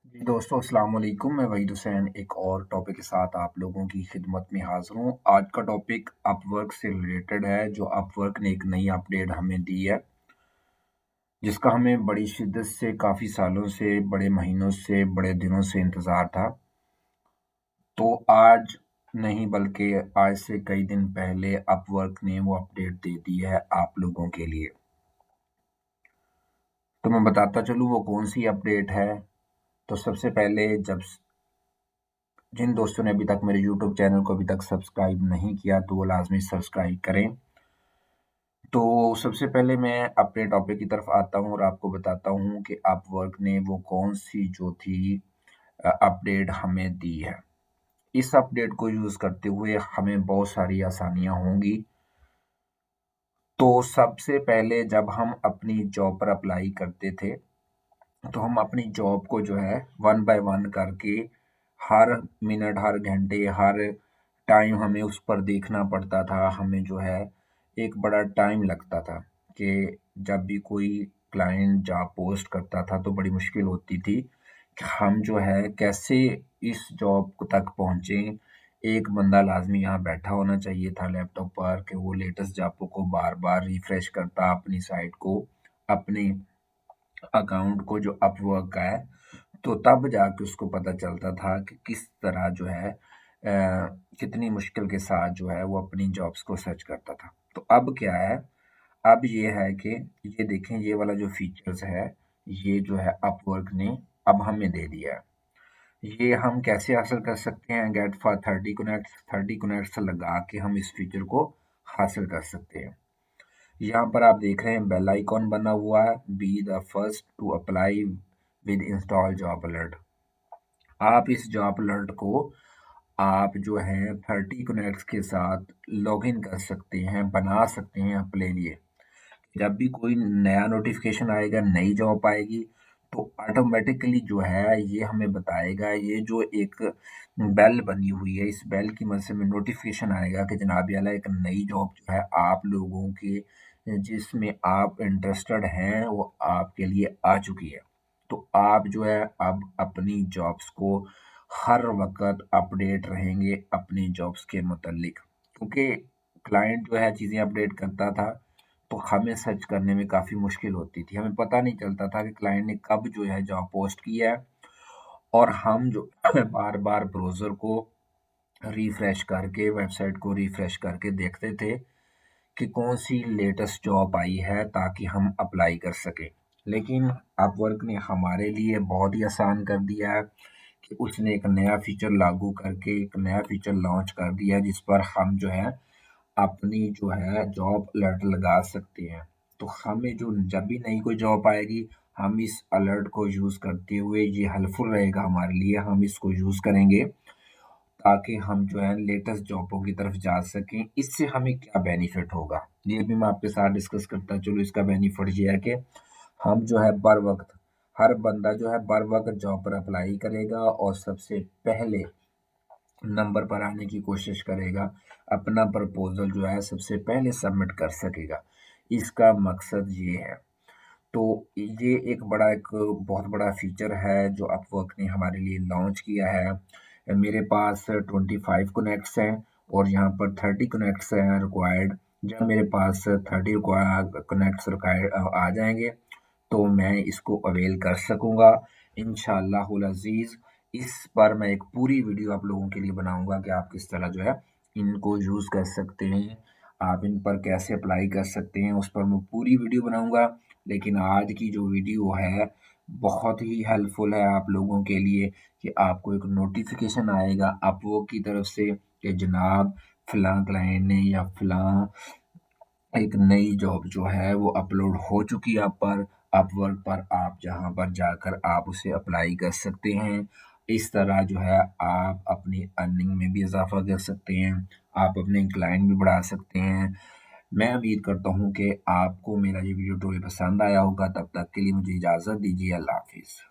जी दोस्तों अस्सलाम वालेकुम। मैं वहीद हुसैन एक और टॉपिक के साथ आप लोगों की खिदमत में हाज़िर हूँ। आज का टॉपिक अपवर्क से रिलेटेड है, जो अपवर्क ने एक नई अपडेट हमें दी है, जिसका हमें बड़ी शिद्दत से काफ़ी सालों से, बड़े महीनों से, बड़े दिनों से इंतज़ार था। तो आज नहीं बल्कि आज से कई दिन पहले अपवर्क ने वो अपडेट दे दी है आप लोगों के लिए। तो मैं बताता चलूँ वो कौन-सी अपडेट है। तो सबसे पहले जिन दोस्तों ने अभी तक मेरे यूट्यूब चैनल को अभी तक सब्सक्राइब नहीं किया तो वो लाजमी सब्सक्राइब करें। तो सबसे पहले मैं अपने टॉपिक की तरफ आता हूँ और आपको बताता हूँ कि अपवर्क ने वो कौन सी जो थी अपडेट हमें दी है। इस अपडेट को यूज़ करते हुए हमें बहुत सारी आसानियाँ होंगी। तो सबसे पहले जब हम अपनी जॉब पर अप्लाई करते थे, तो हम अपनी जॉब को जो है वन बाय वन करके हर मिनट, हर घंटे, हर टाइम हमें उस पर देखना पड़ता था। हमें जो है एक बड़ा टाइम लगता था कि जब भी कोई क्लाइंट जॉब पोस्ट करता था तो बड़ी मुश्किल होती थी कि हम जो है कैसे इस जॉब तक पहुँचे। एक बंदा लाजमी यहाँ बैठा होना चाहिए था लैपटॉप पर कि वो लेटेस्ट जॉब को बार बार रिफ्रेश करता अपनी साइट को, अपने अकाउंट को जो अपवर्क का है। तो तब जाके उसको पता चलता था कि किस तरह जो है कितनी मुश्किल के साथ जो है वो अपनी जॉब्स को सर्च करता था। तो अब क्या है, अब ये है कि ये देखें ये वाला जो फीचर्स है, ये जो है अपवर्क ने अब हमें दे दिया है। ये हम कैसे हासिल कर सकते हैं? गेट फॉर 30 कनेक्ट्स लगा के हम इस फीचर को हासिल कर सकते हैं। यहाँ पर आप देख रहे हैं बेल आइकॉन बना हुआ है, be the first to apply with install job alert. आप इस जॉब अलर्ट को आप जो है 30 कनेक्ट्स के साथ लॉगिन कर सकते हैं, बना सकते हैं अपने लिए। जब भी कोई नया नोटिफिकेशन आएगा, नई जॉब आएगी, तो ऑटोमेटिकली जो है ये हमें बताएगा। ये जो एक बेल बनी हुई है, इस बेल की मदद से हमें नोटिफिकेशन आएगा कि जनाब याला एक नई जॉब जो है आप लोगों के जिसमें आप इंटरेस्टेड हैं वो आपके लिए आ चुकी है। तो आप जो है अब अपनी जॉब्स को हर वक्त अपडेट रहेंगे अपनी जॉब्स के मुतल्लिक, क्योंकि क्लाइंट जो है चीज़ें अपडेट करता था तो हमें सर्च करने में काफ़ी मुश्किल होती थी। हमें पता नहीं चलता था कि क्लाइंट ने कब जो है जॉब पोस्ट किया है, और हम जो बार-बार ब्राउज़र को रिफ्रेश करके, वेबसाइट को रिफ्रेश करके देखते थे कि कौन-सी लेटेस्ट जॉब आई है ताकि हम अप्लाई कर सकें। लेकिन अपवर्क ने हमारे लिए बहुत ही आसान कर दिया है कि उसने एक नया फीचर लागू करके एक नया फीचर लॉन्च कर दिया है जिस पर हम जो है अपनी जो है जॉब अलर्ट लगा सकते हैं। तो हमें जो जब भी नई कोई जॉब आएगी, हम इस अलर्ट को यूज़ करते हुए ये हेल्पफुल रहेगा हमारे लिए, हम इसको यूज़ करेंगे ताकि हम जो है लेटेस्ट जॉबों की तरफ जा सकें। इससे हमें क्या बेनिफिट होगा, ये भी मैं आपके साथ डिस्कस करता चलूँ। इसका बेनिफिट ये है कि हम जो है बर वक़्त हर बंदा जो है बर वक़्त जॉब पर अप्लाई करेगा और सबसे पहले नंबर पर आने की कोशिश करेगा, अपना प्रपोज़ल जो है सबसे पहले सबमिट कर सकेगा। इसका मकसद ये है। तो ये एक बहुत बड़ा फीचर है जो अपवर्क ने हमारे लिए लॉन्च किया है। मेरे पास 25 कनेक्ट्स हैं और यहाँ पर 30 कनेक्ट्स हैं रिक्वायर्ड। जब मेरे पास 30 कनेक्ट्स रिक्वायर्ड आ जाएँगे तो मैं इसको अवेल कर सकूँगा इंशाअल्लाहुल अज़ीज़। इस पर मैं एक पूरी वीडियो आप लोगों के लिए बनाऊँगा कि आप किस तरह जो है इनको यूज़ कर सकते हैं, आप इन पर कैसे अप्लाई कर सकते हैं, उस पर मैं पूरी वीडियो बनाऊँगा। लेकिन आज की जो वीडियो है, बहुत ही हेल्पफुल है आप लोगों के लिए कि आपको एक नोटिफ़िकेशन आएगा अपवर्क की तरफ से कि जनाब फलाँ क्लाइंट ने या फलाँ एक नई जॉब जो है वो अपलोड हो चुकी है अपवर्क पर। आप जहाँ पर जाकर आप उसे अप्लाई कर सकते हैं। इस तरह जो है आप अपनी अर्निंग में भी इजाफा कर सकते हैं, आप अपने क्लाइंट भी बढ़ा सकते हैं। मैं उम्मीद करता हूँ कि आपको मेरा ये वीडियो पसंद आया होगा। तब तक के लिए मुझे इजाज़त दीजिए। अल्लाह हाफ़िज़।